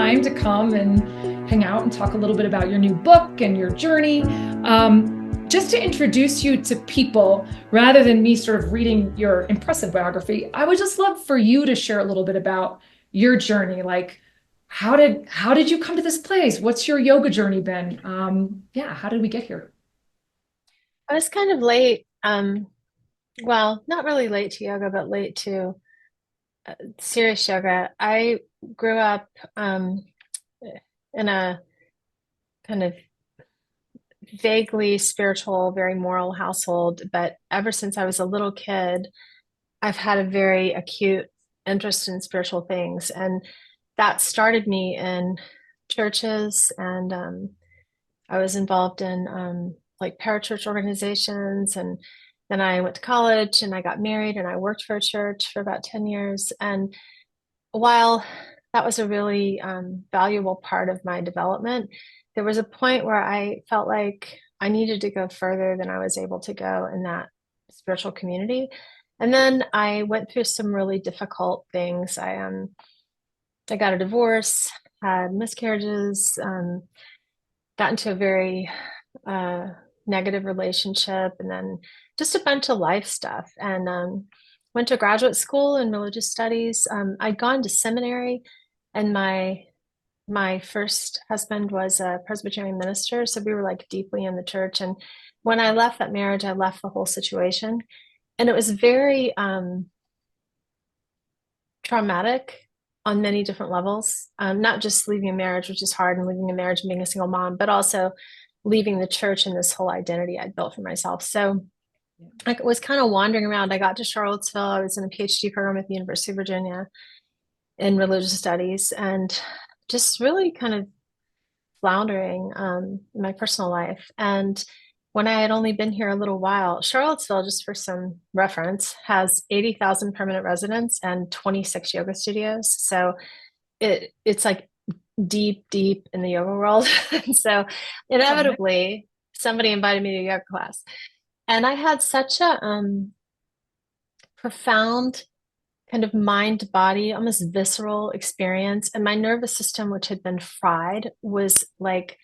time to come and hang out and talk a little bit about your new book and your journey. Just to introduce you to people, rather than me sort of reading your impressive biography, I would just love for you to share a little bit about your journey. Like, how did you come to this place? What's your yoga journey been? Yeah, how did we get here? I was kind of late, well, not really late to yoga, but late to serious yoga. I grew up in a kind of vaguely spiritual, very moral household, but ever since I was a little kid, I've had a very acute interest in spiritual things, and that started me in churches, and I was involved in like parachurch organizations, and then I went to college and I got married and I worked for a church for about 10 years. And while that was a really valuable part of my development, there was a point where I felt like I needed to go further than I was able to go in that spiritual community. And then I went through some really difficult things. I got a divorce, had miscarriages, got into a very uh, negative relationship, and then just a bunch of life stuff. And went to graduate school in religious studies. I'd gone to seminary, and my first husband was a Presbyterian minister, so we were like deeply in the church. And when I left that marriage, I left the whole situation, and it was very traumatic on many different levels. Not just leaving a marriage, which is hard, and leaving a marriage and being a single mom, but also leaving the church and this whole identity I'd built for myself. So I was kind of wandering around. I got to Charlottesville. I was in a PhD program at the University of Virginia in religious studies, and just really kind of floundering in my personal life. And when I had only been here a little while, Charlottesville, just for some reference, has 80,000 permanent residents and 26 yoga studios. So it's like deep in the yoga world. And so Oh, nice. inevitably, somebody invited me to a yoga class. And I had such a profound kind of mind body, almost visceral experience. And my nervous system, which had been fried, was like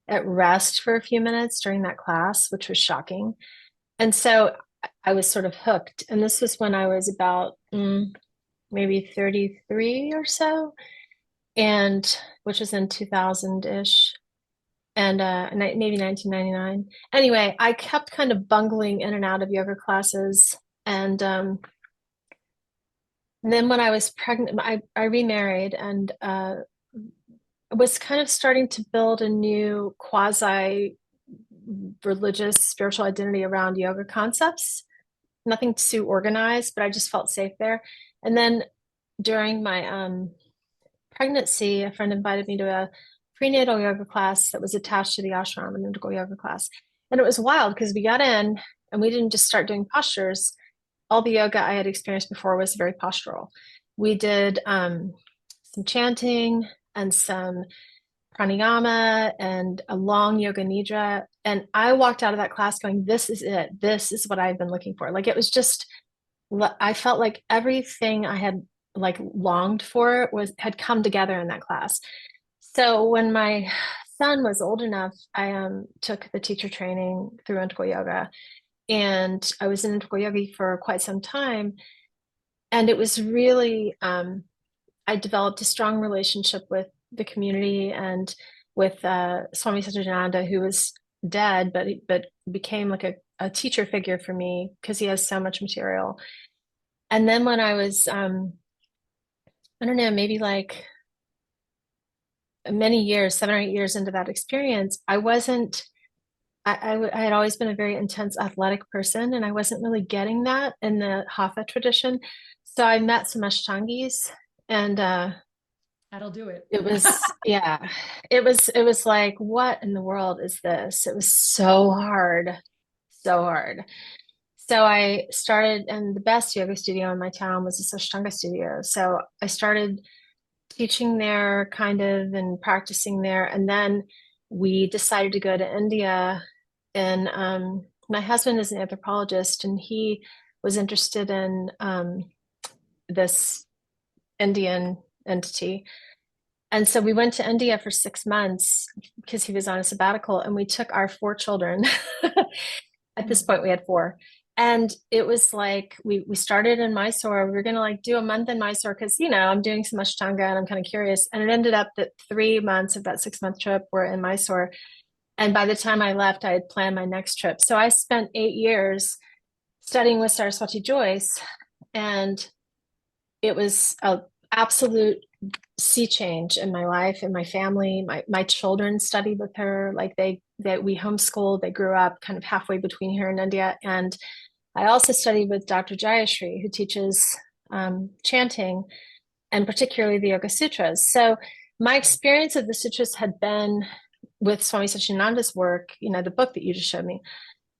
at rest for a few minutes during that class, which was shocking. And so I was sort of hooked. And this was when I was about maybe 33 or so, and which was in 2000-ish. And maybe 1999. Anyway, I kept kind of bungling in and out of yoga classes. And then when I was pregnant, I remarried, and was kind of starting to build a new quasi religious spiritual identity around yoga concepts. Nothing too organized, but I just felt safe there. And then during my pregnancy, a friend invited me to a prenatal yoga class that was attached to the ashram, an integral yoga class. And it was wild because we got in and we didn't just start doing postures. All the yoga I had experienced before was very postural. We did some chanting and some pranayama and a long yoga nidra. And I walked out of that class going, this is it. This is what I've been looking for. Like it was just, I felt like everything I had like longed for was had come together in that class. So when my son was old enough, I took the teacher training through integral yoga, and I was in integral yoga for quite some time. And it was really, I developed a strong relationship with the community and with Swami Satchidananda, who was dead, but became like a teacher figure for me because he has so much material. And then when I was, I don't know, maybe like many years, 7 or 8 years into that experience, I wasn't I had always been a very intense athletic person, and I wasn't really getting that in the Hatha tradition. So I met some Ashtangis, and That'll do it. it was, yeah, it was like, what in the world is this? It was so hard, so hard. So I started, and the best yoga studio in my town was this Ashtanga studio. So I started teaching there kind of and practicing there. And then we decided to go to India. And my husband is an anthropologist, and he was interested in this Indian entity. And so we went to India for 6 months because he was on a sabbatical, and we took our 4 children. At this point, we had 4. And it was like we started in Mysore. We were gonna like do a month in Mysore because I'm doing so much Ashtanga and I'm kind of curious. And it ended up that 3 months of that 6 month trip were in Mysore. And by the time I left, I had planned my next trip. So I spent 8 years studying with Saraswati Joyce, and it was an absolute sea change in my life, in my family. My children studied with her. Like we homeschooled. They grew up kind of halfway between here and India. And I also studied with Dr. Jayashri, who teaches chanting, and particularly the Yoga Sutras. So my experience of the sutras had been with Swami Satchidananda's work, the book that you just showed me,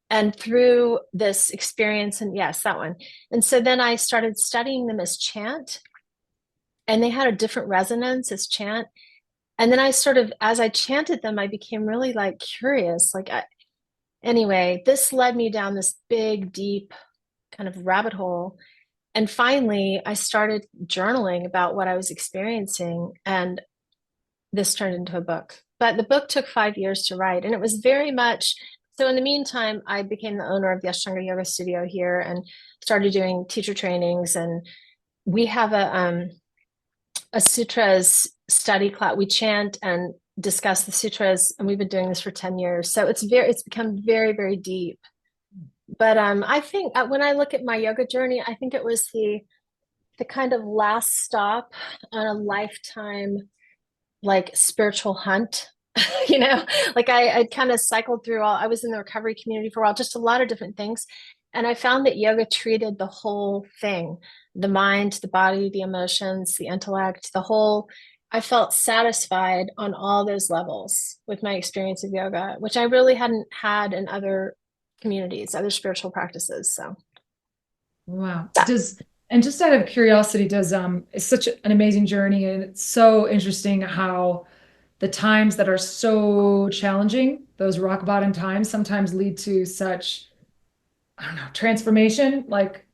and through this experience, and yes, that one. And so then I started studying them as chant, and they had a different resonance as chant. And then I sort of, as I chanted them, I became really like curious. Anyway, this led me down this big, deep kind of rabbit hole. And finally, I started journaling about what I was experiencing, and this turned into a book. But the book took 5 years to write, and it was very much so. In the meantime, I became the owner of the Ashtanga Yoga Studio here and started doing teacher trainings. And we have a sutras study class. We chant and discuss the sutras, and we've been doing this for 10 years. So it's become very, very deep. But I think when I look at my yoga journey, I think it was the kind of last stop on a lifetime like spiritual hunt. Like I kind of cycled through I was in the recovery community for a while, just a lot of different things. And I found that yoga treated the whole thing, the mind, the body, the emotions, the intellect, I felt satisfied on all those levels with my experience of yoga, which I really hadn't had in other communities, other spiritual practices. So, Wow. And just out of curiosity, it's such an amazing journey, and it's so interesting how the times that are so challenging, those rock bottom times, sometimes lead to such, I don't know, transformation. Like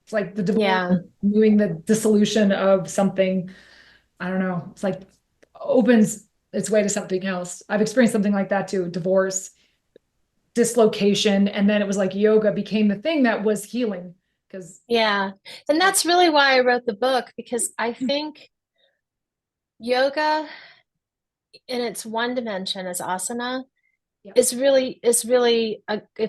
it's like the divorce, yeah. doing the dissolution of something. I don't know. It's like opens its way to something else. I've experienced something like that too, divorce, dislocation, and then it was like yoga became the thing that was healing because Yeah. And that's really why I wrote the book, because I think yoga in its one dimension as asana yeah. it's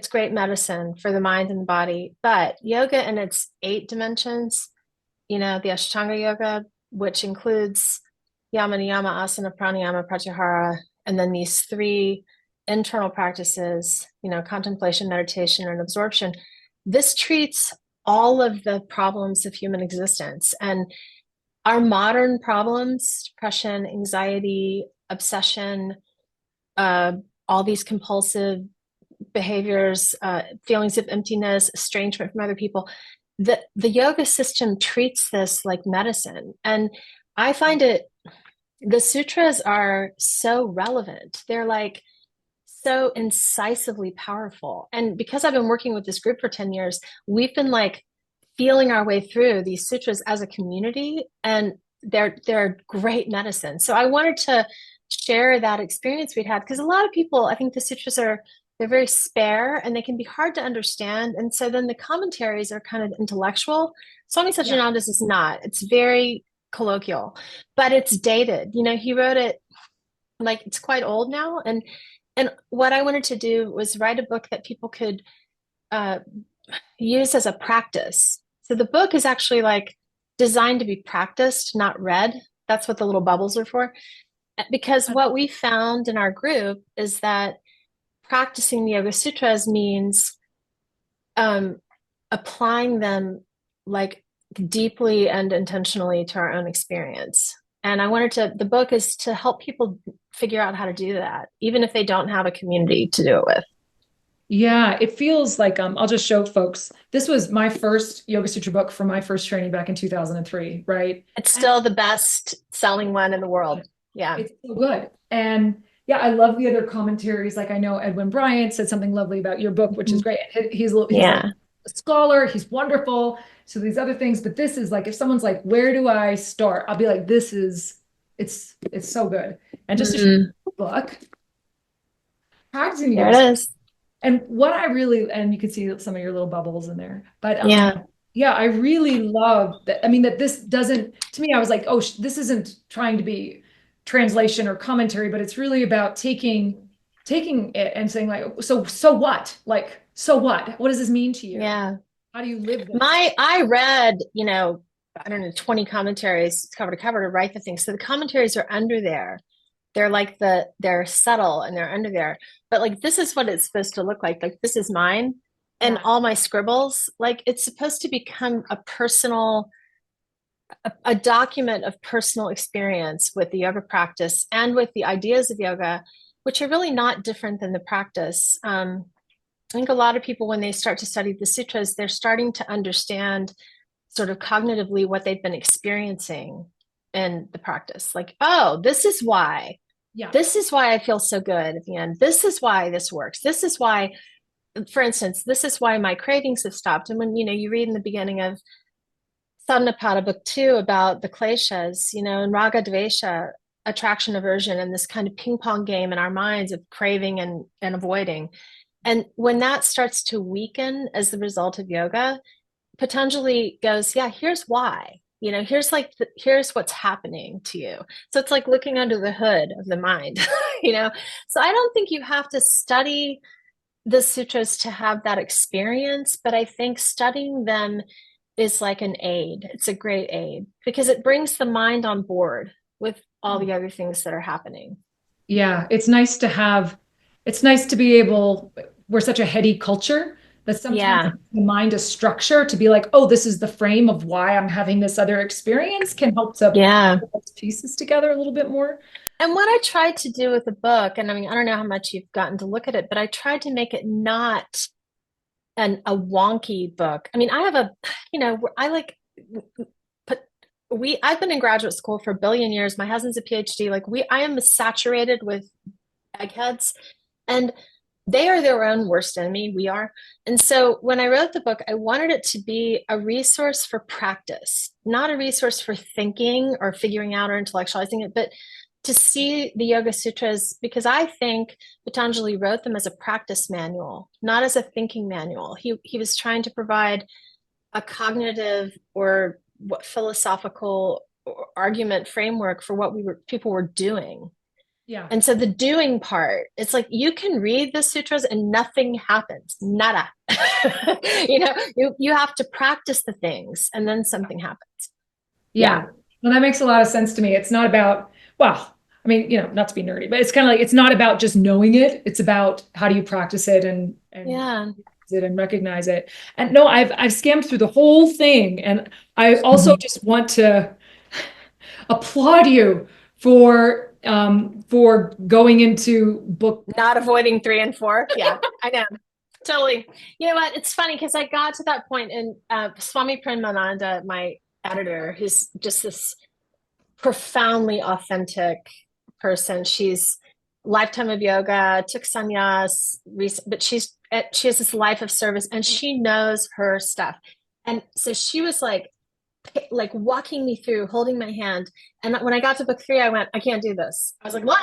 great medicine for the mind and the body. But yoga in its 8 dimensions, the Ashtanga yoga, which includes yama niyama, asana, pranayama, pratyahara, and then these 3 internal practices, contemplation, meditation, and absorption. This treats all of the problems of human existence. And our modern problems, depression, anxiety, obsession, all these compulsive behaviors, feelings of emptiness, estrangement from other people, the yoga system treats this like medicine. And I find the sutras are so relevant. They're like so incisively powerful. And because I've been working with this group for 10 years, we've been like feeling our way through these sutras as a community, and they're great medicine. So I wanted to share that experience we'd had, because a lot of people, I think the sutras they're very spare and they can be hard to understand. And so then the commentaries are kind of intellectual. Swami Yeah. Satchidananda's is not. It's very colloquial, but it's dated. He wrote it like it's quite old now. And what I wanted to do was write a book that people could use as a practice. So the book is actually like designed to be practiced, not read. That's what the little bubbles are for. Because what we found in our group is that practicing the Yoga Sutras means applying them like deeply and intentionally to our own experience. And the book is to help people figure out how to do that, even if they don't have a community to do it with. Yeah, it feels like I'll just show folks. This was my first Yoga Sutra book for my first training back in 2003, right? It's And still the best selling one in the world. Yeah. it's so good. And yeah, I love the other commentaries. Like I know Edwin Bryant said something lovely about your book, which is great. He's like Yeah. a scholar, he's wonderful. So these other things, but this is like if someone's like, where do I start? I'll be like, this is It's so good. And just to show Mm, the book, practicing there yoga. it is. And what I really, and you can see some of your little bubbles in there, but Yeah. yeah, I really love that. I mean, that this doesn't, to me, I was like, oh, this isn't trying to be translation or commentary, but it's really about taking it and saying like, so what? Like, so what? What does this mean to you? Yeah. How do you live this? I read, I don't know, 20 commentaries cover to cover to write the thing. So the commentaries are under there. They're subtle and they're under there. But like this is what it's supposed to look like. Like this is mine. And Yeah. all my scribbles, like it's supposed to become a document of personal experience with the yoga practice and with the ideas of yoga, which are really not different than the practice. I think a lot of people, when they start to study the sutras, they're starting to understand sort of cognitively what they've been experiencing in the practice. Like, oh, this is why. Yeah. This is why I feel so good at the end. This is why this works. This is why, for instance, this is why my cravings have stopped. And when you read in the beginning of Sadhanapada book 2 about the kleshas, and raga dvesha, attraction, aversion, and this kind of ping pong game in our minds of craving and avoiding. And when that starts to weaken as the result of yoga, Patanjali goes, yeah, here's why. Here's what's happening to you. So it's like looking under the hood of the mind, So I don't think you have to study the sutras to have that experience, but I think studying them is like an aid. It's a great aid because it brings the mind on board with all the other things that are happening. Yeah, it's nice to be able, we're such a heady culture that sometimes Yeah. the mind a structure to be like, oh, this is the frame of why I'm having this other experience can help to Yeah. put those pieces together a little bit more. And what I tried to do with the book, and I mean, I don't know how much you've gotten to look at it, but I tried to make it not a wonky book. I mean, I have I like, but I've been in graduate school for a billion years. My husband's a PhD. I am saturated with eggheads, and they are their own worst enemy. We are. And so when I wrote the book, I wanted it to be a resource for practice, not a resource for thinking or figuring out or intellectualizing it, but to see the Yoga Sutras, because I think Patanjali wrote them as a practice manual, not as a thinking manual. He was trying to provide a cognitive or what philosophical argument framework for what people were doing. Yeah. And so the doing part, it's like you can read the sutras and nothing happens, nada. You have to practice the things and then something happens. Yeah, Yeah. Well, that makes a lot of sense to me. It's not about, well, I mean, not to be nerdy, but it's kind of like it's not about just knowing it. It's about how do you practice it and yeah. use it and recognize it. And no, I've scammed through the whole thing. And I also just want to applaud you for going into book. Not avoiding 3 and 4. Yeah, I know. Totally. You know what? It's funny because I got to that point and Swami Premnananda, my editor, who's just this profoundly authentic person. She's lifetime of yoga, took sannyas, but she has this life of service and she knows her stuff. And so she was like walking me through, holding my hand. And when I got to book 3, I went, I can't do this. I was like, "Wah!"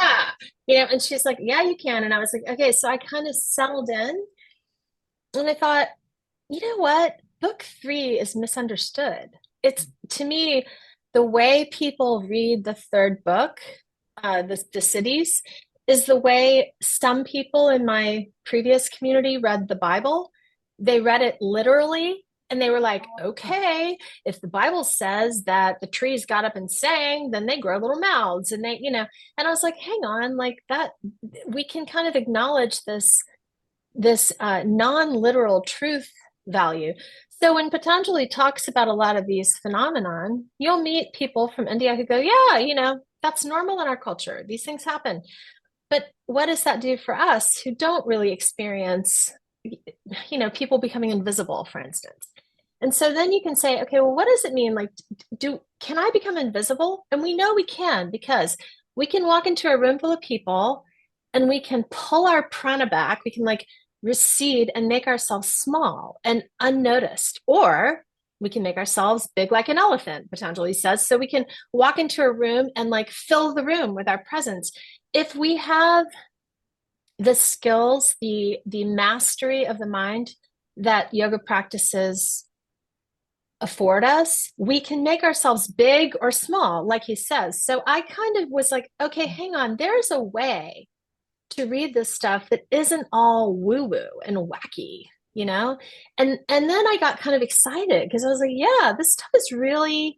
And she's like, yeah, you can. And I was like, okay. So I kind of settled in and I thought, you know what? Book 3 is misunderstood. It's to me, the way people read the third book, the cities, is the way some people in my previous community read the Bible. They read it literally, and they were like, okay, if the Bible says that the trees got up and sang, then they grow little mouths, and and I was like, hang on, like that, we can kind of acknowledge this non-literal truth value. So when Patanjali talks about a lot of these phenomenon, you'll meet people from India who go, yeah, that's normal in our culture. These things happen. But what does that do for us who don't really experience, people becoming invisible, for instance? And so then you can say, okay, well, what does it mean? Like, can I become invisible? And we know we can because we can walk into a room full of people and we can pull our prana back. We can like recede and make ourselves small and unnoticed. Or We can make ourselves big like an elephant, Patanjali says, so we can walk into a room and like fill the room with our presence. If we have the skills, the mastery of the mind that yoga practices afford us, we can make ourselves big or small, like he says. So I kind of was like, okay, hang on, there's a way to read this stuff that isn't all woo-woo and wacky, you know? And then I got kind of excited because I was like, yeah, this stuff is really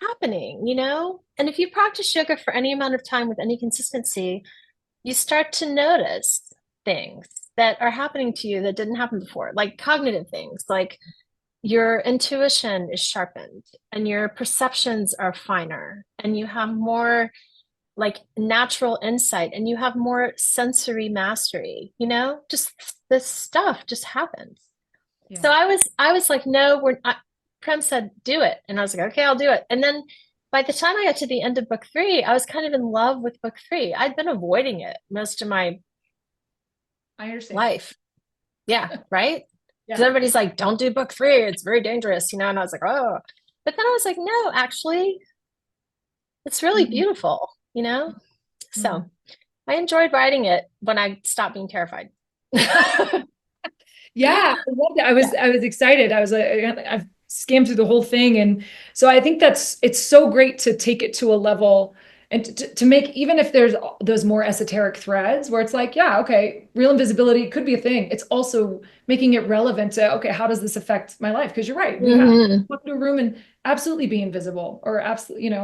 happening, you know? And if you practice yoga for any amount of time with any consistency, you start to notice things that are happening to you that didn't happen before, like cognitive things, like your intuition is sharpened and your perceptions are finer and you have more like natural insight and you have more sensory mastery, you know, just this stuff just happens. Yeah. So I was like, no, we're not. Prem said, do it. And I was like, okay, I'll do it. And then by the time I got to the end of book 3, I was kind of in love with book 3. I'd been avoiding it most of my I understand. life. Yeah, right? Because Yeah. everybody's like, don't do book 3. It's very dangerous, you know? And I was like, oh. But then I was like, no, actually, it's really Mhm. beautiful, you know? Mhm. So I enjoyed writing it when I stopped being terrified. Yeah, I loved it. Yeah. I was excited. I was like, I've skimmed through the whole thing, and so I think it's so great to take it to a level and to make, even if there's those more esoteric threads where it's like, yeah, okay, real invisibility could be a thing. It's also making it relevant to, okay, how does this affect my life? Because you're right, we have Mhm. walk into a room and absolutely be invisible, or absolutely,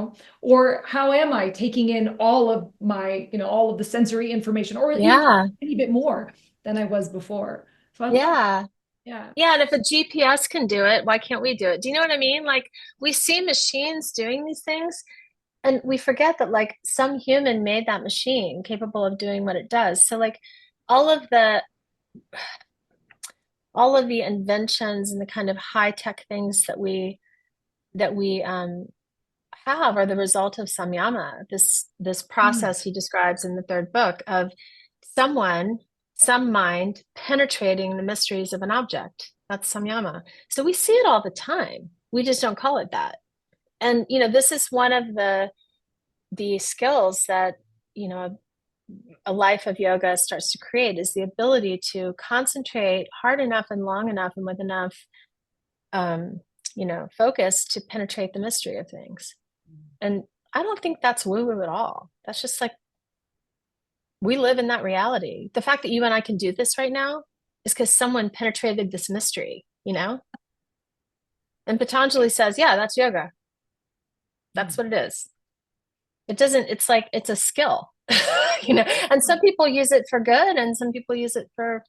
or how am I taking in all of my, all of the sensory information, or even Yeah. a bit more than I was before. So I love, Yeah. yeah. Yeah. And if a GPS can do it, why can't we do it? Do you know what I mean? Like we see machines doing these things and we forget that like some human made that machine capable of doing what it does. So like all of the all of the inventions and the kind of high tech things that we have are the result of samyama, this Mm. process he describes in the third book of someone, some mind penetrating the mysteries of an object. That's samyama. So we see it all the time. We just don't call it that. And this is one of the skills that you know a life of yoga starts to create is the ability to concentrate hard enough and long enough and with enough um, focus to penetrate the mystery of things. And I don't think that's woo woo at all. That's just like we live in that reality. The fact that you and I can do this right now is because someone penetrated this mystery, you know? And Patanjali says, yeah, that's yoga. That's Mm. what it is. It doesn't, it's like it's a skill, and some people use it for good and some people use it for,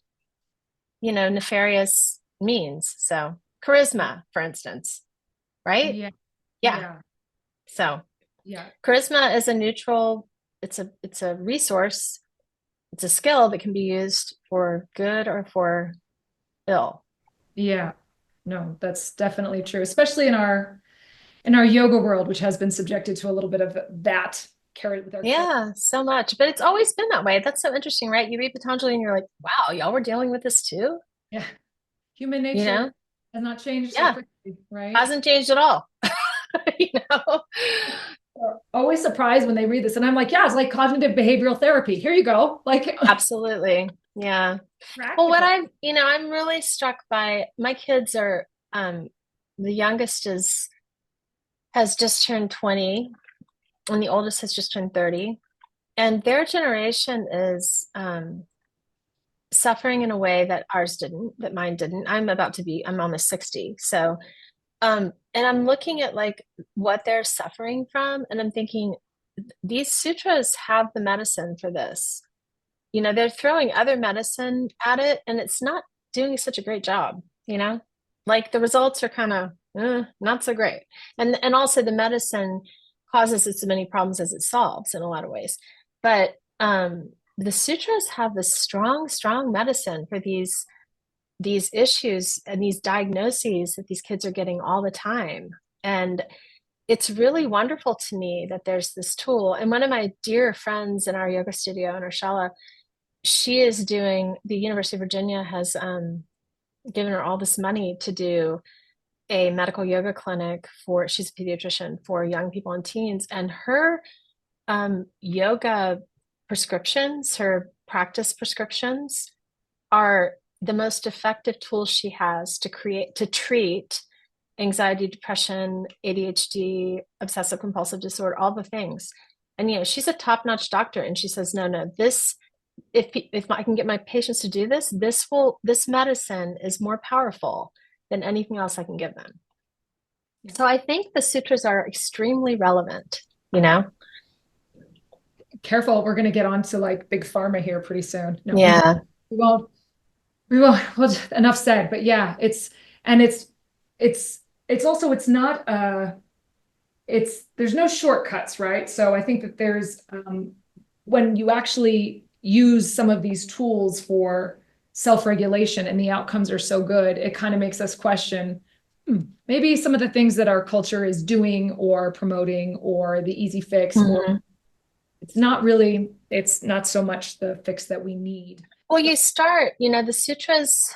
nefarious means. So charisma, for instance, right? Yeah. Yeah. Yeah. So Yeah. charisma is a neutral, it's a resource. It's a skill that can be used for good or for ill. Yeah. No, that's definitely true, especially in our yoga world, which has been subjected to a little bit of that carried with our kids. Yeah, so much. But it's always been that way. That's so interesting, right? You read Patanjali and you're like, wow, y'all were dealing with this too? Yeah. Human You know? nature has not changed so Yeah, quickly, right? hasn't changed at all. You know? They're always surprised when they read this. And I'm like, yeah, it's like cognitive behavioral therapy. Here you go. Like Absolutely. Yeah. Well, practical. I'm really struck by my kids are the youngest has just turned 20 and the oldest has just turned 30. And their generation is suffering in a way that ours didn't, that mine didn't. I'm almost 60. So, and I'm looking at like what they're suffering from, and I'm thinking, these sutras have the medicine for this. They're throwing other medicine at it, and it's not doing such a great job, like the results are kind of not so great. And also the medicine causes as many problems as it solves in a lot of ways. But the sutras have this strong, strong medicine for these issues and these diagnoses that these kids are getting all the time. And it's really wonderful to me that there's this tool. And one of my dear friends in our yoga studio in our shala, she is doing, the University of Virginia has given her all this money to do a medical yoga clinic she's a pediatrician for young people and teens, and her yoga prescriptions, her practice prescriptions are the most effective tools she has to treat anxiety, depression, ADHD, obsessive compulsive disorder, all the things. And she's a top-notch doctor, and she says, no, this, if I can get my patients to do this, this medicine is more powerful than anything else I can give them. So I think the sutras are extremely relevant, Careful, we're going to get on to like big pharma here pretty soon. No, Yeah. we won't. We won't. Well, enough said. But yeah, it's also, it's not, there's no shortcuts, right? So I think that there's, when you actually use some of these tools for self-regulation and the outcomes are so good, it kind of makes us question, maybe some of the things that our culture is doing or promoting, or the easy fix, or it's not so much the fix that we need. Well, you start, the sutras,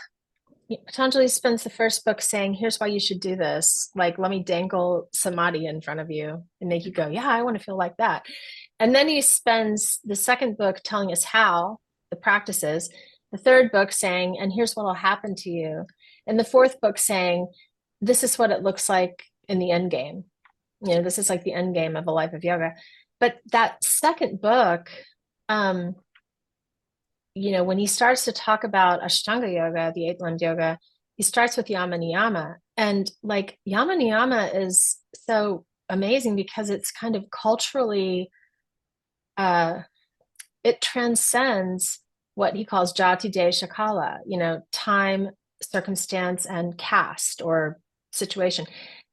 Patanjali spends the first book saying, here's why you should do this. Like, let me dangle samadhi in front of you and make you go, yeah, I want to feel like that. And then he spends the second book telling us how, the practices, the third book saying, and here's what will happen to you. And the fourth book saying, this is what it looks like in the end game. This is like the end game of a life of yoga. But that second book, when he starts to talk about Ashtanga yoga, the eight-limbed yoga, he starts with yama niyama. And like yama niyama is so amazing because it's kind of culturally, it transcends what he calls jati desha kala, time, circumstance, and caste or situation.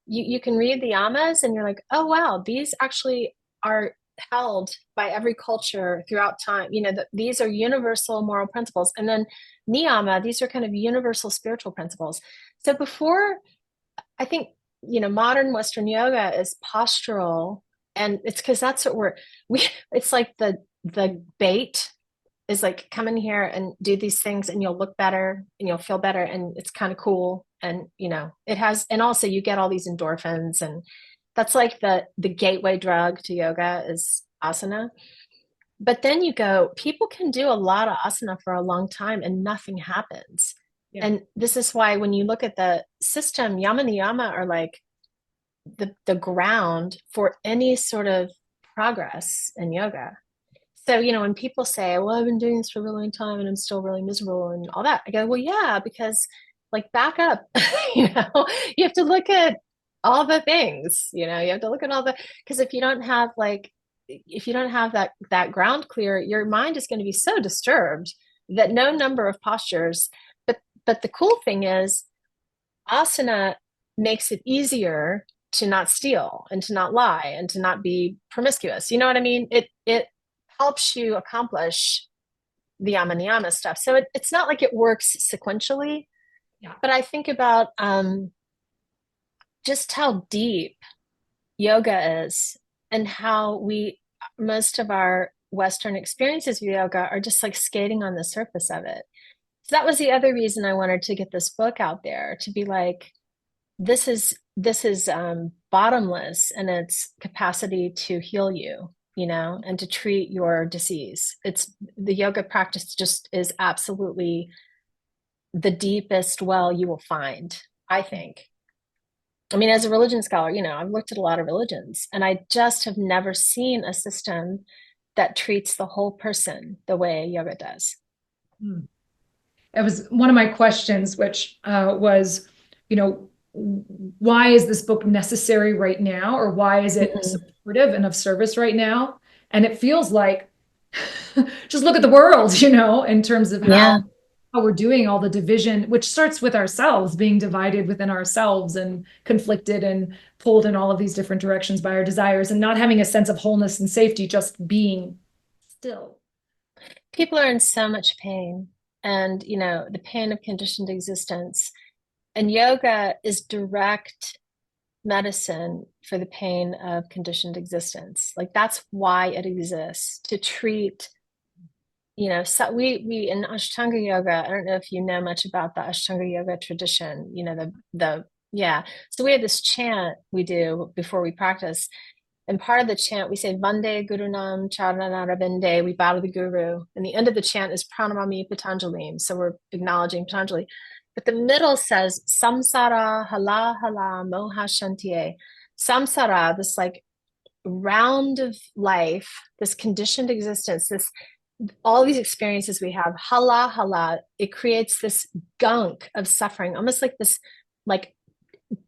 You can read the yamas and you're like, oh, wow, these actually are held by every culture throughout time. These are universal moral principles. And then niyama, these are kind of universal spiritual principles. So before, I think, modern Western yoga is postural, and it's because that's what it's like the bait is like, come in here and do these things and you'll look better and you'll feel better and it's kind of cool. And, it has, and also you get all these endorphins, and that's like the gateway drug to yoga is asana. But then people can do a lot of asana for a long time and nothing happens. Yeah. And this is why when you look at the system, yama niyama are like the ground for any sort of progress in yoga. So, when people say, well, I've been doing this for a really long time and I'm still really miserable and all that, I go, well, yeah, because like back up, you have to look at all the things, you have to look at all because if you don't have that ground clear, your mind is going to be so disturbed that no number of postures. But the cool thing is asana makes it easier to not steal and to not lie and to not be promiscuous. You know what I mean? It helps you accomplish the yama niyama stuff. So it's not like it works sequentially. Yeah. But I think about just how deep yoga is and how most of our Western experiences of yoga are just like skating on the surface of it. So that was the other reason I wanted to get this book out there, to be like, this is bottomless in its capacity to heal you, and to treat your disease. It's the yoga practice just is absolutely the deepest well you will find, I think. I mean, as a religion scholar, I've looked at a lot of religions, and I just have never seen a system that treats the whole person the way yoga does. It was one of my questions, which was, why is this book necessary right now? Or why is it supportive and of service right now? And it feels like, just look at the world, in terms of how we're doing all the division, which starts with ourselves, being divided within ourselves and conflicted and pulled in all of these different directions by our desires, and not having a sense of wholeness and safety, just being still. People are in so much pain, and, the pain of conditioned existence. And yoga is direct medicine for the pain of conditioned existence. Like, that's why it exists, to treat. So we in Ashtanga yoga, I don't know if you know much about the Ashtanga yoga tradition, the Yeah. So we have this chant we do before we practice. And part of the chant, we say, Vande Gurunam Charanarabinde, we bow to the Guru. And the end of the chant is Pranamami Patanjalim. So we're acknowledging Patanjali. But the middle says, Samsara hala hala moha shantiye. Samsara, this like round of life, this conditioned existence, this all these experiences we have, hala hala, it creates this gunk of suffering, almost like this like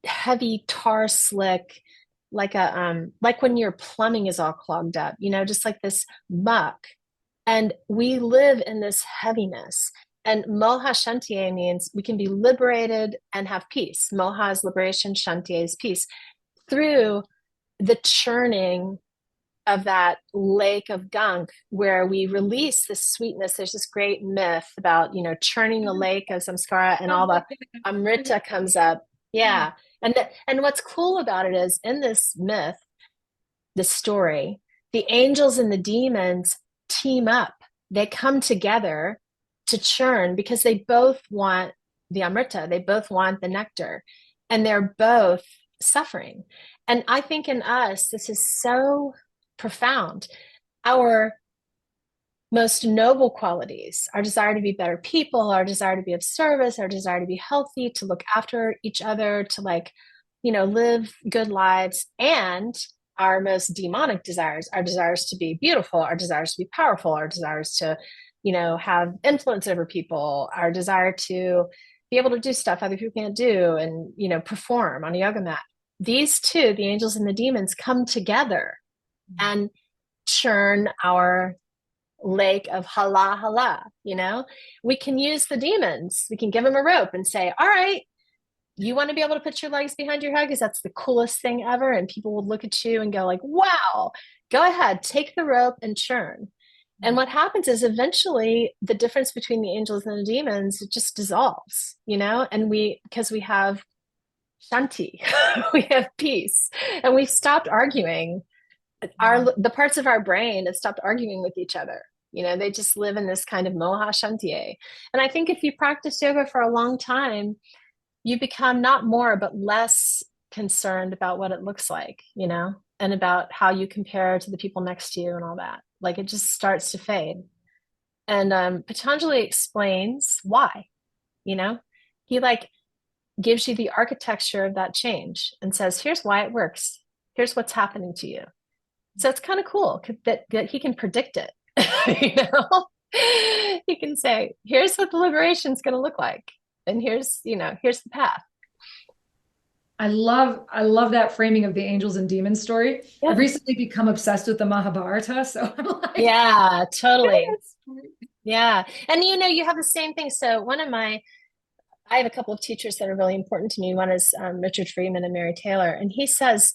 heavy tar slick, like a like when your plumbing is all clogged up, you know, just like this muck. And we live in this heaviness. And moha shantiye means we can be liberated and have peace. Moha is liberation, shantiye is peace through the churning of that lake of gunk where we release this sweetness. There's this great myth about, you know, churning the lake of samskara and all the amrita comes up. Yeah. And what's cool about it is in this myth, the story, the angels and the demons team up. They come together to churn because they both want the amrita, they both want the nectar, and they're both suffering. And I think in us, this is so profound. Our most noble qualities, our desire to be better people, our desire to be of service, our desire to be healthy, to look after each other, to like, you know, live good lives, and our most demonic desires, our desires to be beautiful, our desires to be powerful, our desires to, you know, have influence over people, our desire to be able to do stuff other people can't do and, you know, perform on a yoga mat. These two, the angels and the demons, come together and churn our lake of hala hala. You know, we can use the demons, we can give them a rope and say, all right, you want to be able to put your legs behind your head because that's the coolest thing ever, and people will look at you and go like, wow, go ahead, take the rope and churn. And what happens is eventually the difference between the angels and the demons, it just dissolves, you know, and because we have shanti, we have peace, and we've stopped arguing. The parts of our brain have stopped arguing with each other. You know, they just live in this kind of moha shantiye. And I think if you practice yoga for a long time, you become not more, but less concerned about what it looks like, you know, and about how you compare to the people next to you and all that. Like it just starts to fade. And Patanjali explains why, you know, he like gives you the architecture of that change and says, here's why it works. Here's what's happening to you. So it's kind of cool that he can predict it. You know, he can say, here's what the liberation is going to look like. And here's, you know, here's the path. I love that framing of the angels and demons story. Yeah. I've recently become obsessed with the Mahabharata, so I'm like, yeah, totally. Yeah. And you know, you have the same thing. So I have a couple of teachers that are really important to me. One is Richard Friedman and Mary Taylor. And he says,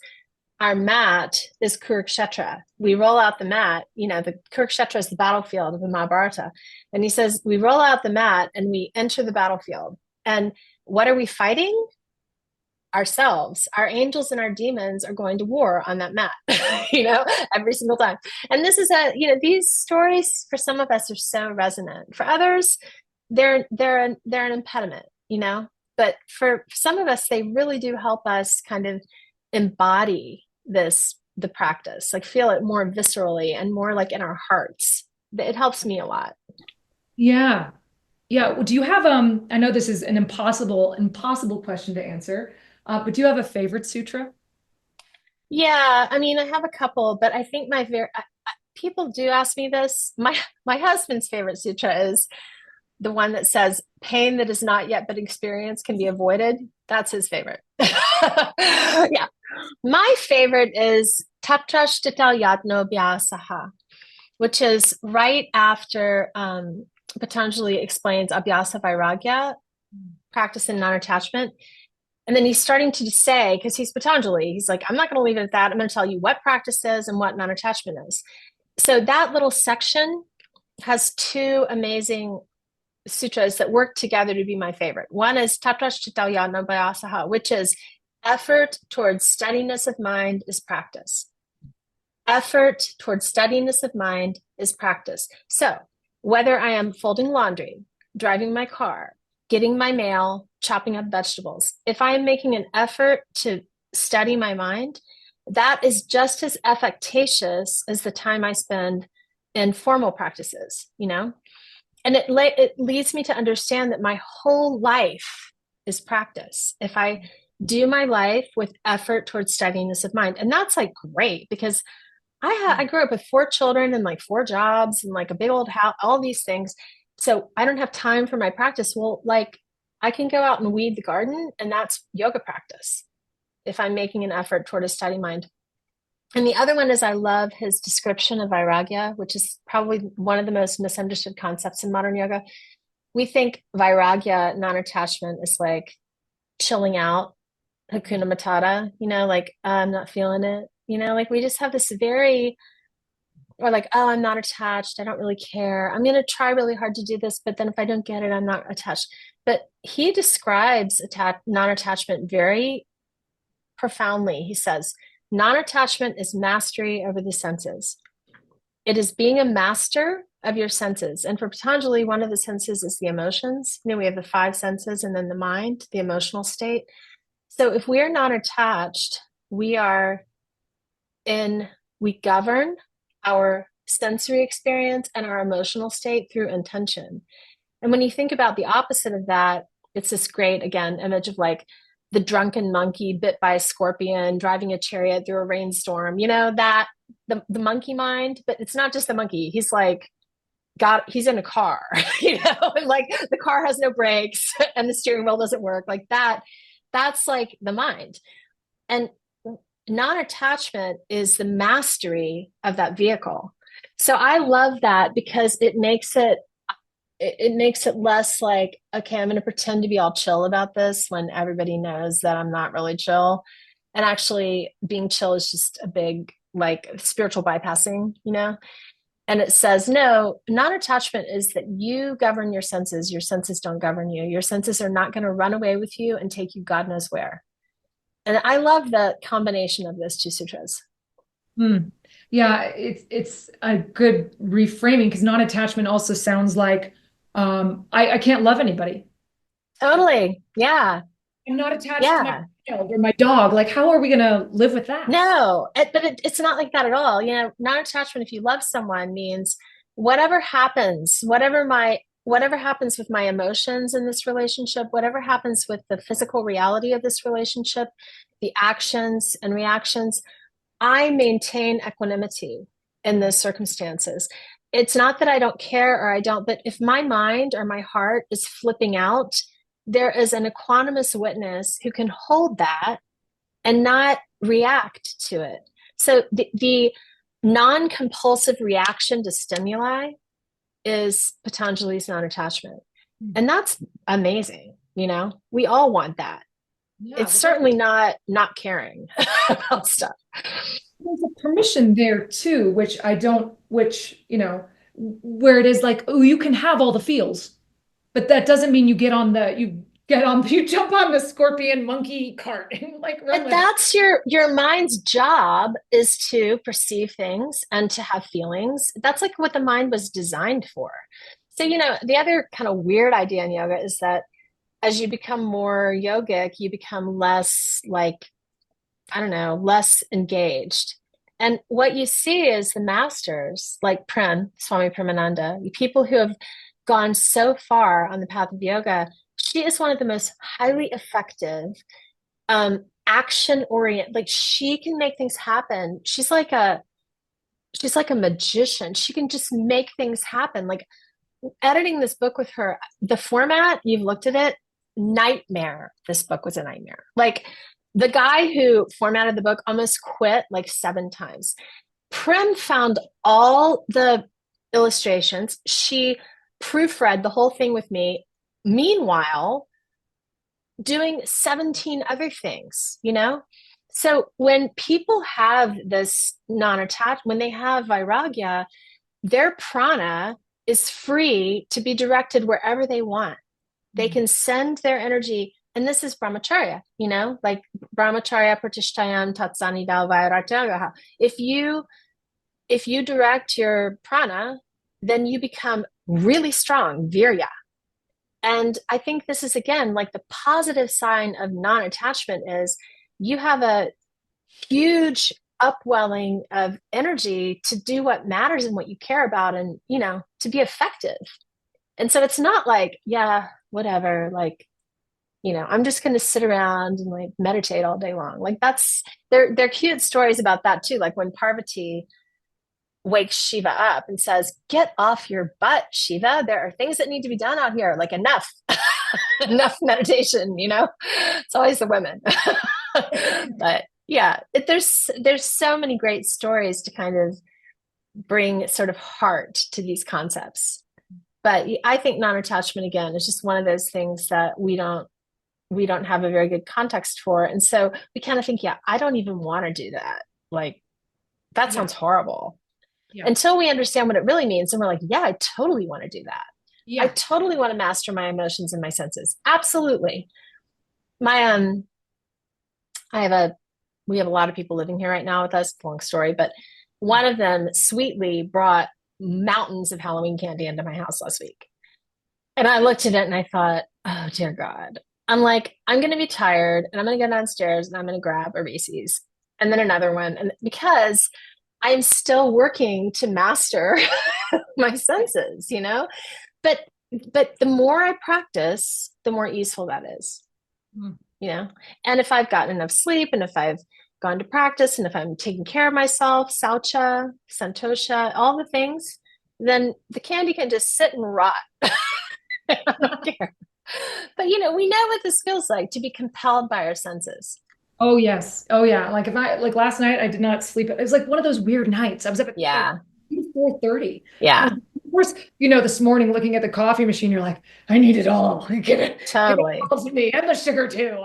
our mat is Kurukshetra. We roll out the mat, you know, the Kurukshetra is the battlefield of the Mahabharata. And he says, we roll out the mat and we enter the battlefield. And what are we fighting? Ourselves. Our angels and our demons are going to war on that mat, you know, every single time. And this is you know, these stories for some of us are so resonant. For others, they're an impediment, you know, but for some of us, they really do help us kind of embody the practice, like feel it more viscerally and more like in our hearts. It helps me a lot. yeah. Yeah. Do you have I know this is an impossible question to answer, but do you have a favorite sutra? Yeah, I mean, I have a couple, but I think people do ask me this. My husband's favorite sutra is the one that says pain that has not yet been experienced can be avoided. That's his favorite. Yeah. My favorite is Tatrashtita Yatno Abhyasaha, which is right after Patanjali explains Abhyasa Vairagya, practice in non-attachment. And then he's starting to say, because he's Patanjali, he's like, I'm not going to leave it at that. I'm going to tell you what practice is and what non-attachment is. So that little section has two amazing sutras that work together to be my favorite. One is Tatrashtita Yatno Abhyasaha, which is effort towards steadiness of mind is practice. Effort towards steadiness of mind is practice. So whether I am folding laundry, driving my car, getting my mail, chopping up vegetables. If I am making an effort to study my mind, that is just as efficacious as the time I spend in formal practices, you know? And it leads me to understand that my whole life is practice. If I do my life with effort towards steadiness of mind, and that's like great because I grew up with four children and like four jobs and like a big old house, all these things. So I don't have time for my practice. Well, like I can go out and weed the garden, and that's yoga practice if I'm making an effort toward a steady mind. And the other one is I love his description of vairagya, which is probably one of the most misunderstood concepts in modern yoga. We think vairagya, non-attachment, is like chilling out, Hakuna Matata, you know, like I'm not feeling it, you know, like we just have this very, or like, oh, I'm not attached. I don't really care. I'm going to try really hard to do this, but then if I don't get it, I'm not attached. But he describes non-attachment very profoundly. He says, non-attachment is mastery over the senses. It is being a master of your senses. And for Patanjali, one of the senses is the emotions. You know, we have the five senses and then the mind, the emotional state. So if we are not attached, we govern our sensory experience and our emotional state through intention. And when you think about the opposite of that, it's this great, again, image of like the drunken monkey bit by a scorpion, driving a chariot through a rainstorm, you know, that the monkey mind, but it's not just the monkey. He's like, he's in a car, you know, and like the car has no brakes and the steering wheel doesn't work like that. That's like the mind. And non-attachment is the mastery of that vehicle. So I love that because it makes it less like, okay, I'm going to pretend to be all chill about this when everybody knows that I'm not really chill. And actually being chill is just a big like spiritual bypassing, you know? And it says, no, non-attachment is that you govern your senses. Your senses don't govern you. Your senses are not going to run away with you and take you God knows where. And I love the combination of those two sutras. Hmm. Yeah, it's a good reframing because non-attachment also sounds like I can't love anybody. Totally. Yeah. I'm not attached to my Yeah. child or my dog. Like, how are we going to live with that? No, but it's not like that at all. You know, non-attachment, if you love someone, means whatever happens, whatever happens with my emotions in this relationship, whatever happens with the physical reality of this relationship, the actions and reactions, I maintain equanimity in those circumstances. It's not that I don't care or I don't, but if my mind or my heart is flipping out, there is an equanimous witness who can hold that and not react to it. So the non-compulsive reaction to stimuli is Patanjali's non-attachment. And that's amazing. You know, we all want that. Yeah, It's well, certainly not caring about stuff. there's a permission there too, which I don't, which, where it is like, oh, you can have all the feels, but that doesn't mean you jump on the scorpion monkey cart and like run But with it. that's your mind's job is to perceive things and to have feelings. That's like what the mind was designed for. So, you know, the other kind of weird idea in yoga is that as you become more yogic, you become less like, I don't know, less engaged. And what you see is the masters like Swami Premananda, people who have gone so far on the path of yoga. She is one of the most highly effective, action oriented. Like she can make things happen. She's like a magician. She can just make things happen. Like editing this book with her, the format, you've looked at it, nightmare. This book was a nightmare. Like the guy who formatted the book almost quit like 7 times. Prem found all the illustrations. She proofread the whole thing with me. Meanwhile, doing 17 other things, you know? So when people have this non-attached, when they have vairagya, their prana is free to be directed wherever they want. They can send their energy, and this is brahmacharya, you know, like brahmacharya pratishtayam tatsanidal vairagya. If you direct your prana, then you become really strong, virya. And I think this is, again, like the positive sign of non-attachment is you have a huge upwelling of energy to do what matters and what you care about, and, to be effective. And so it's not like, yeah, whatever, like, I'm just going to sit around and like meditate all day long. Like that's, they're cute stories about that too. Like when Parvati wakes Shiva up and says, "Get off your butt, Shiva. There are things that need to be done out here. Like enough, enough meditation." It's always the women. But yeah, there's so many great stories to kind of bring sort of heart to these concepts. But I think non-attachment, again, is just one of those things that we don't have a very good context for. And so we kind of think, yeah, I don't even want to do that. Like that sounds horrible. Yeah. Until we understand what it really means. And we're like, yeah, I totally want to do that. Yeah. I totally want to master my emotions and my senses. Absolutely. We have a lot of people living here right now with us, long story, but one of them sweetly brought mountains of Halloween candy into my house last week. And I looked at it and I thought, oh dear God. I'm like, I'm going to be tired and I'm going to go downstairs and I'm going to grab a Reese's and then another one. And because I'm still working to master my senses, but the more I practice, the more easeful that is, and if I've gotten enough sleep and if I've gone to practice and if I'm taking care of myself, saucha, santosha, all the things, then the candy can just sit and rot. I don't care. But, we know what this feels like to be compelled by our senses. Oh, yes. Oh, yeah. Like last night, I did not sleep. It was like one of those weird nights. I was up at 4:30. Yeah. Of course, this morning looking at the coffee machine, you're like, I need it all. Give it all to me and the sugar too.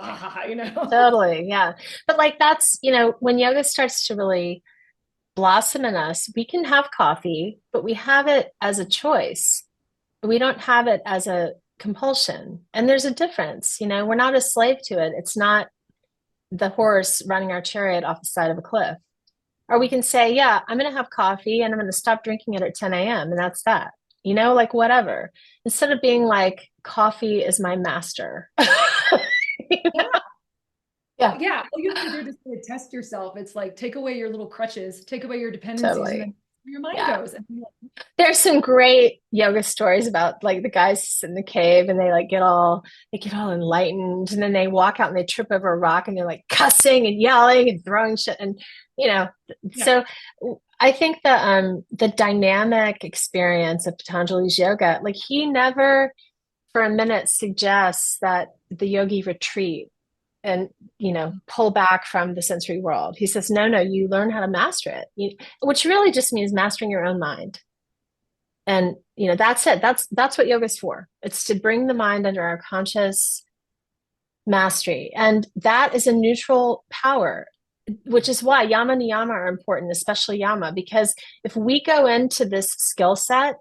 Totally. Yeah. But like that's, when yoga starts to really blossom in us, we can have coffee, but we have it as a choice. We don't have it as a compulsion. And there's a difference, we're not a slave to it. It's not the horse running our chariot off the side of a cliff. Or we can say, yeah, I'm going to have coffee and I'm going to stop drinking it at 10 a.m. And that's that, like whatever. Instead of being like, coffee is my master. Yeah. Yeah. All you have to do is to test yourself. It's like, take away your little crutches, take away your dependencies, and then your mind goes. There's some great yoga stories about like the guys in the cave and they get all enlightened, and then they walk out and they trip over a rock and they're like cussing and yelling and throwing shit, and so I think the dynamic experience of Patanjali's yoga, like he never for a minute suggests that the yogi retreat and pull back from the sensory world. He says, no, you learn how to master it, which really just means mastering your own mind. And that's it. That's what yoga is for. It's to bring the mind under our conscious mastery, and that is a neutral power, which is why yama niyama are important, especially yama, because if we go into this skill set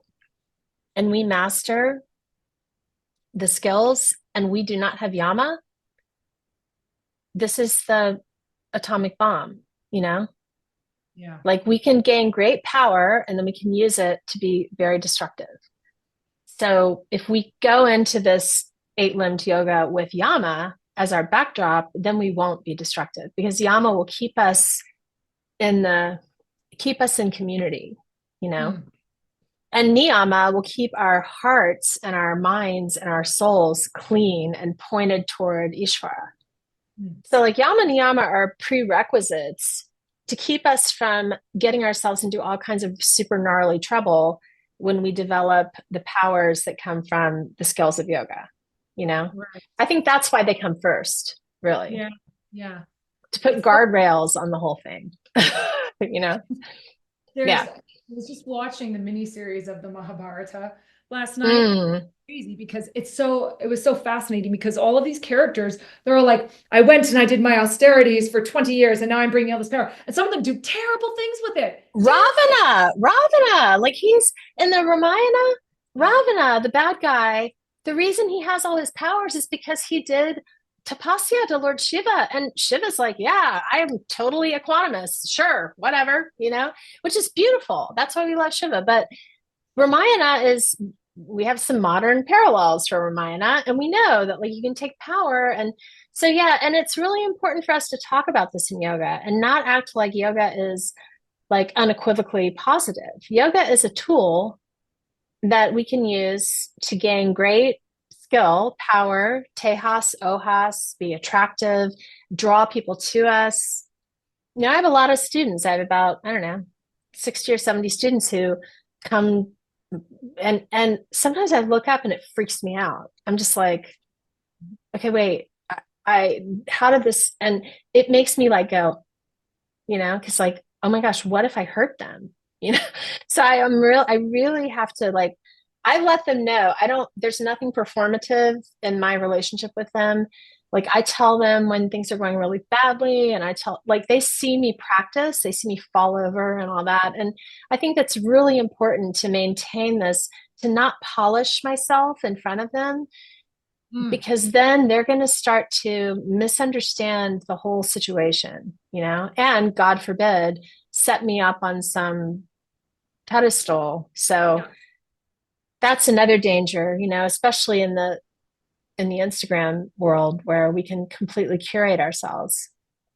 and we master the skills and we do not have yama, this is the atomic bomb, Yeah. Like we can gain great power and then we can use it to be very destructive. So if we go into this 8-limbed yoga with yama as our backdrop, then we won't be destructive, because yama will keep us in community, And niyama will keep our hearts and our minds and our souls clean and pointed toward Ishvara. So like yama niyama are prerequisites to keep us from getting ourselves into all kinds of super gnarly trouble when we develop the powers that come from the skills of yoga, Right. I think that's why they come first, really. Yeah. To put guardrails on the whole thing, I was just watching the miniseries of the Mahabharata last night. Crazy, because it was so fascinating, because all of these characters, they're all like, I went and I did my austerities for 20 years and now I'm bringing all this power, and some of them do terrible things with it. Ravana, like he's in the Ramayana. Ravana, the bad guy, the reason he has all his powers is because he did tapasya to Lord Shiva, and Shiva's like, yeah, I am totally equanimous, sure, whatever, which is beautiful. That's why we love Shiva. But Ramayana is we have some modern parallels for Ramayana, and we know that like you can take power. And so yeah, and it's really important for us to talk about this in yoga and not act like yoga is like unequivocally positive. Yoga is a tool that we can use to gain great skill, power, tejas, ojas, be attractive, draw people to us. You know, I have a lot of students. I have about, I don't know, 60 or 70 students who come, and sometimes I look up and it freaks me out. I'm just like, okay, wait, I how did this, and it makes me like go, you know, because like, oh my gosh, what if I hurt them? You know, so I really have to like, I let them know I don't, there's nothing performative in my relationship with them. Like I tell them when things are going really badly, and I tell, like, they see me practice, they see me fall over and all that. And I think that's really important to maintain this, to not polish myself in front of them, Mm. because then they're going to start to misunderstand the whole situation, you know, and God forbid, set me up on some pedestal. So Yeah. that's another danger, you know, especially in the Instagram world where we can completely curate ourselves.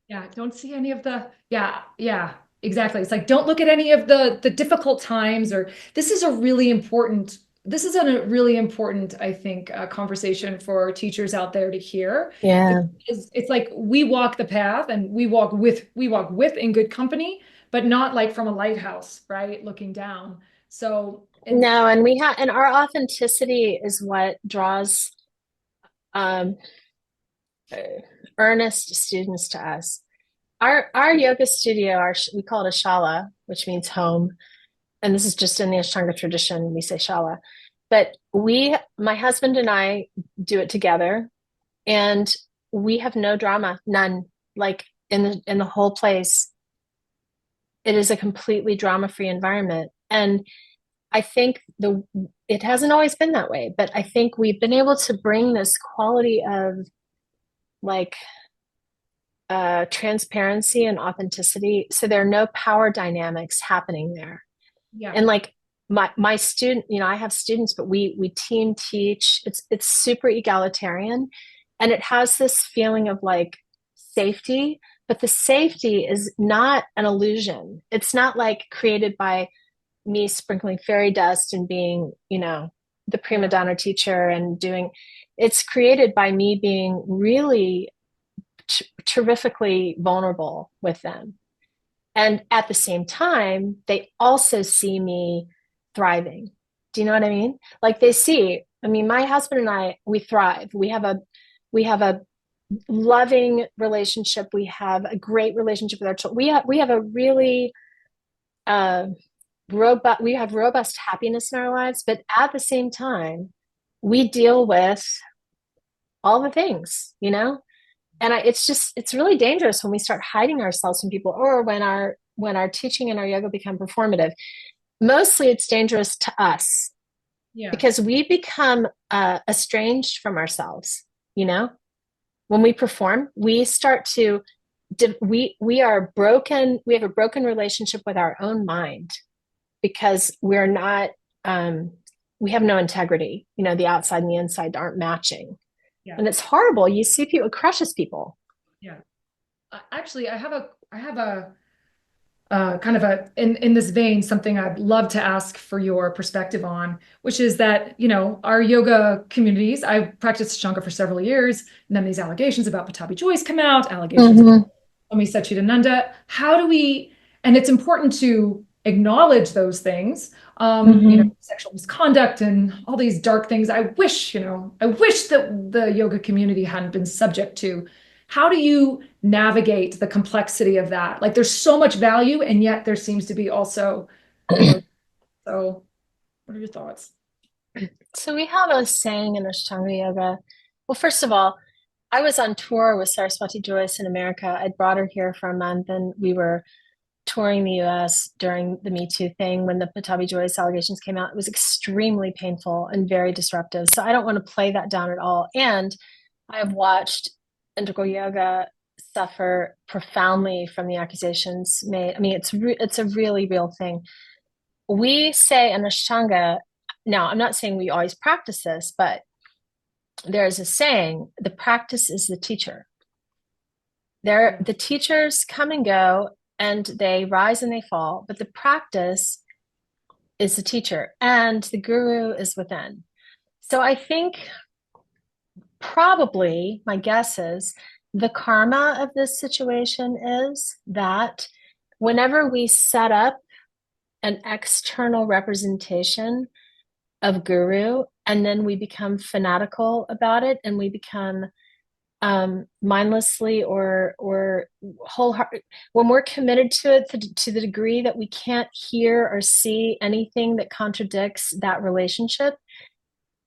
Yeah, don't see any of the, yeah, yeah, exactly. It's like don't look at any of the difficult times, or this is a really important, this is a really important, I think, conversation for teachers out there to hear. Yeah. Because it's like we walk the path and we walk with in good company, but not like from a lighthouse, right? Looking down. So, and No, and we have, and our authenticity is what draws um, uh, earnest students to us. Our yoga studio, we call it a shala, which means home. And this is just in the Ashtanga tradition, we say shala. But my husband and I do it together, and we have no drama, none. Like in the whole place, it is a completely drama-free environment. And I think it hasn't always been that way, but I think we've been able to bring this quality of like transparency and authenticity. So there are no power dynamics happening there. yeah, And like my student, you know, I have students, but we team teach. It's super egalitarian, and it has this feeling of like safety, but the safety is not an illusion. It's not like created by me sprinkling fairy dust and being, you know, the prima yeah, donna teacher and doing, it's created by me being really terrifically vulnerable with them. And at the same time, they also see me thriving. Do you know what I mean? Like they see, I mean, my husband and I, we thrive. We have a loving relationship. We have a great relationship with our children. We have a really uh, robust, we have robust happiness in our lives, but at the same time, we deal with all the things, you know? And it's just, it's really dangerous when we start hiding ourselves from people, or when our teaching and our yoga become performative. Mostly it's dangerous to us yeah, because we become estranged from ourselves, you know? When we perform, we start to we are broken, we have a broken relationship with our own mind because we're not we have no integrity. You know, the outside and the inside aren't matching. yeah, And it's horrible. You see people, it crushes people. yeah. Actually, I have a kind of a in this vein something I'd love to ask for your perspective on, which is that our yoga communities. I've practiced Ashtanga for several years, and then these allegations about Patabi Joyce come out, allegations about Mm-hmm. Swami Satchidananda. How do we? And it's important to acknowledge those things. Mm-hmm. Sexual misconduct and all these dark things. I wish that the yoga community hadn't been subject to. How do you navigate the complexity of that? Like there's so much value, and yet there seems to be also, you know, so what are your thoughts? So we have a saying in Ashtanga yoga. Well, first of all, I was on tour with Saraswati Joyce in America. I'd brought her here for a month, and we were touring the US during the Me Too thing when the Patabi Joyce allegations came out. It was extremely painful and very disruptive. So I don't want to play that down at all. And I have watched integral yoga suffer profoundly from the accusations made. I mean, it's a really real thing. We say in Ashtanga, now I'm not saying we always practice this, but there's a saying, the practice is the teacher. The teachers come and go, and they rise and they fall, but the practice is the teacher, and the guru is within. So I think probably my guess is the karma of this situation is that whenever we set up an external representation of guru, and then we become fanatical about it, and we become mindlessly or wholehearted, when we're committed to it to the degree that we can't hear or see anything that contradicts that relationship.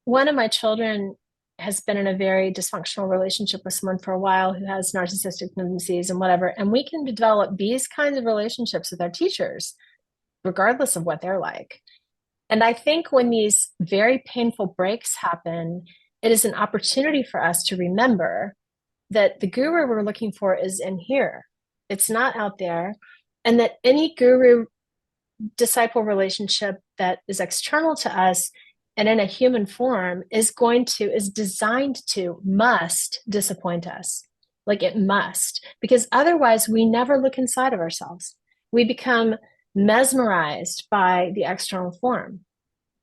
One of my children has been in a very dysfunctional relationship with someone for a while who has narcissistic tendencies and whatever, and we can develop these kinds of relationships with our teachers regardless of what they're like. And I think when these very painful breaks happen, it is an opportunity for us to remember that the guru we're looking for is in here. It's not out there. And that any guru disciple relationship that is external to us and in a human form is designed to, must disappoint us. Like it must, because otherwise we never look inside of ourselves. We become mesmerized by the external form,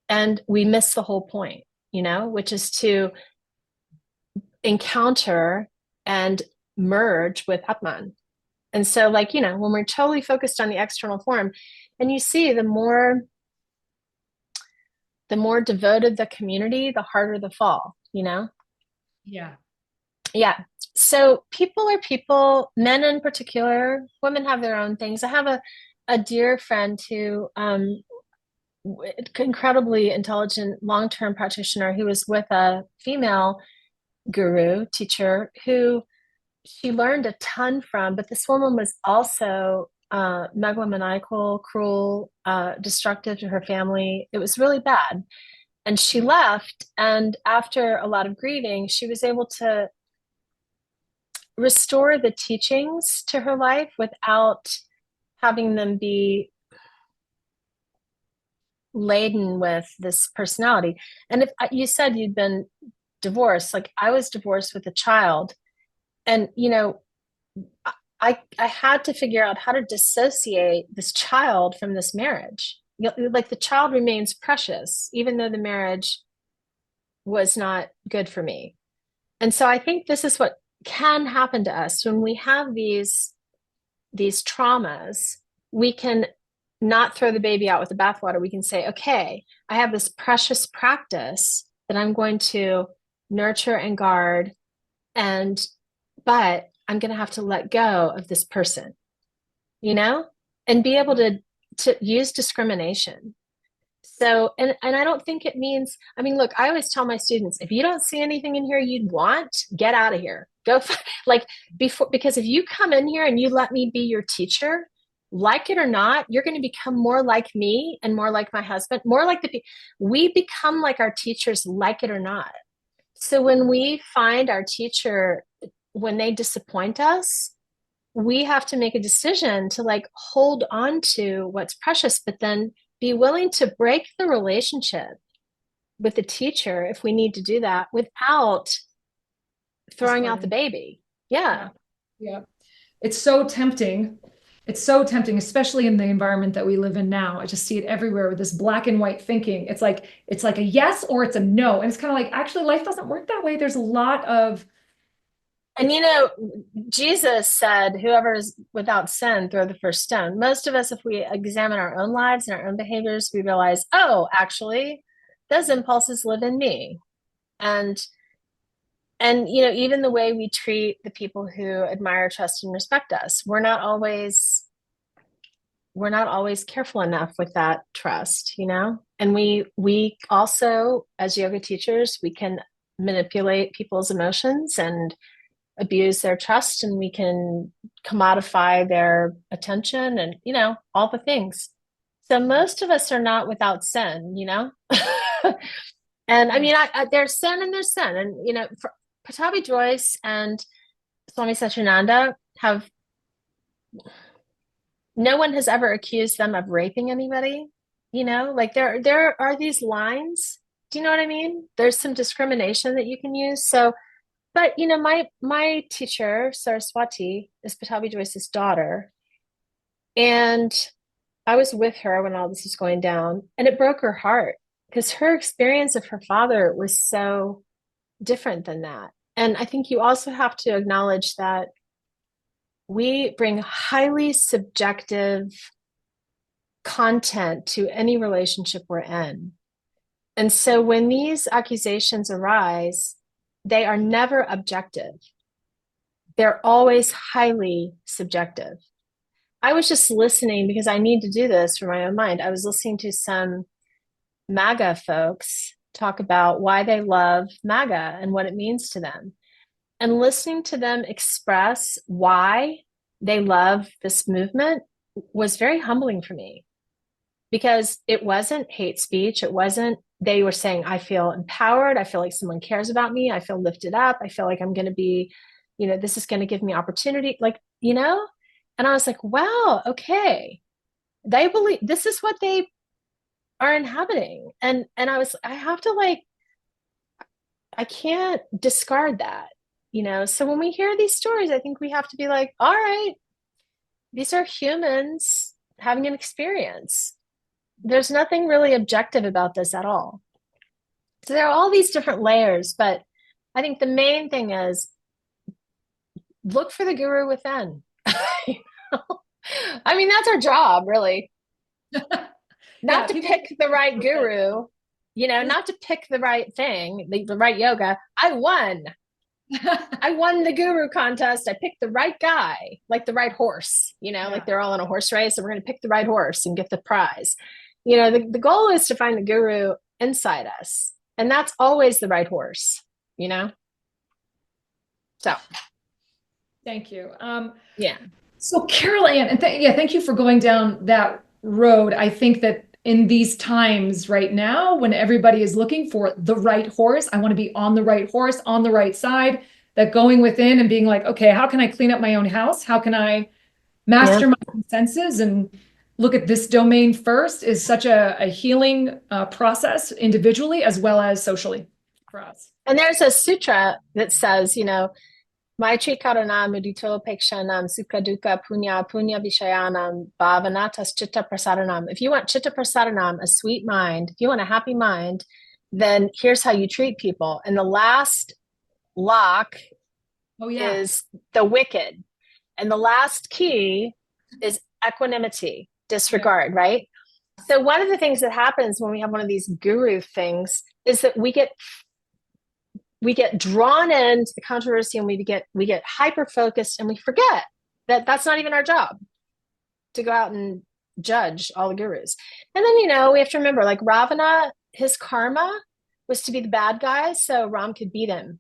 and we miss the whole point, which is to encounter and merge with Atman. And so when we're totally focused on the external form, and you see the more devoted the community, the harder the fall, Yeah. Yeah. So people are people, men in particular, women have their own things. I have a dear friend who, incredibly intelligent long-term practitioner, who was with a female guru teacher who she learned a ton from, but this woman was also megalomaniacal, cruel, destructive to her family. It was really bad. And she left, and after a lot of grieving, she was able to restore the teachings to her life without having them be laden with this personality. And if you said you'd been divorced, like I was divorced with a child, and I had to figure out how to dissociate this child from this marriage. Like the child remains precious, even though the marriage was not good for me. And so I think this is what can happen to us when we have these traumas. We can not throw the baby out with the bathwater. We can say, okay, I have this precious practice that I'm going to nurture and guard, but I'm going to have to let go of this person, and be able to use discrimination. So, and I don't think it means, look, I always tell my students, if you don't see anything in here you'd want, get out of here. Go because if you come in here and you let me be your teacher, like it or not, you're going to become more like me and more like my husband, more like we become like our teachers, like it or not. So when we find our teacher, when they disappoint us, we have to make a decision to hold on to what's precious, but then be willing to break the relationship with the teacher if we need to do that without throwing out the baby. Yeah. It's so tempting. It's so tempting, especially in the environment that we live in now. I just see it everywhere with this black and white thinking. It's like a yes or it's a no. And it's kind of like, actually, life doesn't work that way. There's a lot of. And Jesus said, whoever is without sin, throw the first stone. Most of us, if we examine our own lives and our own behaviors, we realize, oh, actually, those impulses live in me. And even the way we treat the people who admire, trust, and respect us, we're not always careful enough with that trust, and we also, as yoga teachers, we can manipulate people's emotions and abuse their trust, and we can commodify their attention and all the things. So most of us are not without sin, and there's sin and there's sin, and Pattabhi Jois and Swami Satyananda no one has ever accused them of raping anybody, like there are these lines. Do you know what I mean? There's some discrimination that you can use. So, but my teacher, Saraswati, is Pattabhi Jois's daughter. And I was with her when all this was going down, and it broke her heart because her experience of her father was so different than that. And I think you also have to acknowledge that we bring highly subjective content to any relationship we're in. And so when these accusations arise, they are never objective. They're always highly subjective. I was just listening because I need to do this for my own mind. I was listening to some MAGA folks talk about why they love MAGA and what it means to them. And listening to them express why they love this movement was very humbling for me, because it wasn't hate speech. It wasn't, they were saying, I feel empowered. I feel like someone cares about me. I feel lifted up. I feel like I'm going to be, this is going to give me opportunity. And I was like, wow, okay. They believe this is what they are inhabiting. And I have to I can't discard that, So when we hear these stories, I think we have to be like, all right, these are humans having an experience. There's nothing really objective about this at all. So there are all these different layers, but I think the main thing is look for the guru within. I mean, that's our job, really. Not to pick the right guru, not to pick the right thing, the right yoga. I won. I won the guru contest. I picked the right guy, like the right horse, like they're all in a horse race, and we're going to pick the right horse and get the prize. The goal is to find the guru inside us. And that's always the right horse, So. Thank you. Yeah. So Carroll Ann, and thank you for going down that road. I think that in these times right now, when everybody is looking for the right horse, I want to be on the right horse, on the right side, that going within and being like, okay, how can I clean up my own house? How can I master my own senses and look at this domain first is such a healing process individually as well as socially for us. And there's a sutra that says, Maitri Karuna Mudito Pekshanam Sukha Dukkha Punya Punya Vishayanam Bhavanatas Chitta Prasaranam. If you want Chitta Prasaranam, a sweet mind, if you want a happy mind, then here's how you treat people. And the last lock is the wicked. And the last key is equanimity, disregard, right? So one of the things that happens when we have one of these guru things is that we get drawn into the controversy, and we get hyper focused, and we forget that that's not even our job to go out and judge all the gurus. And then, we have to remember, like Ravana, his karma was to be the bad guy so Ram could beat him.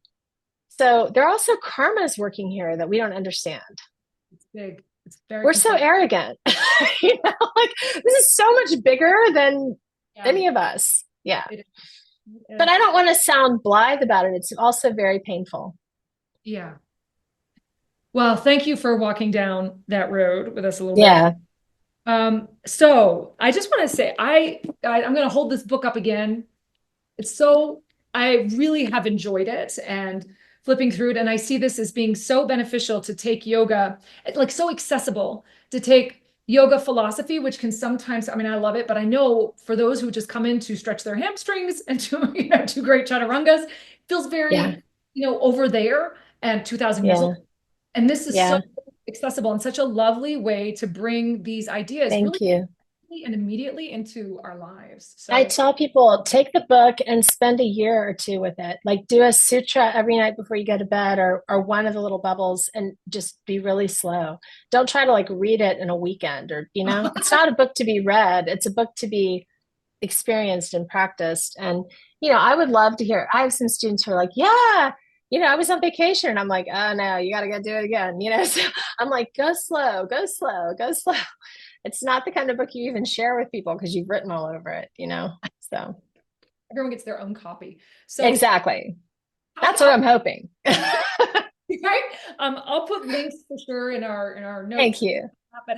So there are also karmas working here that we don't understand. It's big. It's very We're so arrogant. This is so much bigger than any of us. Yeah. But I don't want to sound blithe about it. It's also very painful. Yeah. Well, thank you for walking down that road with us a little bit. So I just want to say, I'm going to hold this book up again. I really have enjoyed it and flipping through it. And I see this as being so beneficial to take yoga, like so accessible to take yoga philosophy, which can sometimes, I love it, but I know for those who just come in to stretch their hamstrings and to, do great chaturangas, it feels very, over there and 2000 years old. And this is so accessible and such a lovely way to bring these ideas and immediately into our lives. So I tell people, take the book and spend a year or two with it. Like do a sutra every night before you go to bed, or one of the little bubbles, and just be really slow. Don't try to read it in a weekend, or, it's not a book to be read. It's a book to be experienced and practiced. And, I would love to hear, I have some students who are like, yeah, I was on vacation, and I'm like, oh no, you got to go do it again. So I'm like, go slow, go slow, go slow. It's not the kind of book you even share with people because you've written all over it, so. Everyone gets their own copy. So exactly. That's what I'm hoping. Right? I'll put links for sure in our notes. Thank you. But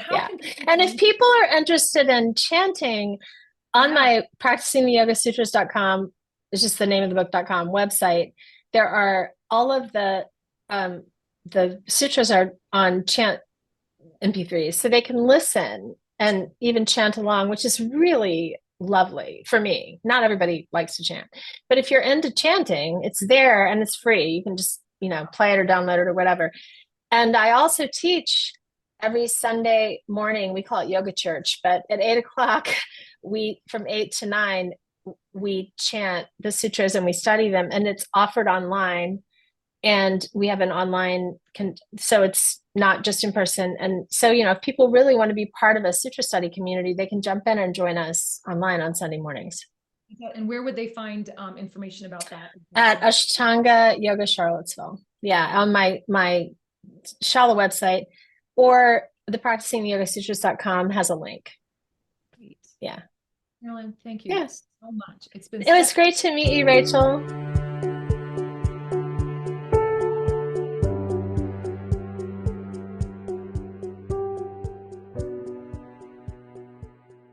and if people are interested in chanting, On my practicingtheyogasutras.com, it's just the name of the book.com website, there are all of the sutras are on chant MP3s, so they can listen and even chant along, which is really lovely for me. Not everybody likes to chant, but if you're into chanting, it's there and it's free. You can just, play it or download it or whatever. And I also teach every Sunday morning. We call it Yoga Church, but at 8 o'clock, from 8 to 9, we chant the sutras and we study them, and it's offered online. And we have an online, so it's not just in person. And so, if people really want to be part of a sutra study community, they can jump in and join us online on Sunday mornings. And where would they find information about that? At Ashtanga Yoga Charlottesville. Yeah, on my Shala website, or the practicingtheyogasutras.com has a link. Great. Yeah. Carroll Ann, thank you so much. It was great to meet you, Rachel.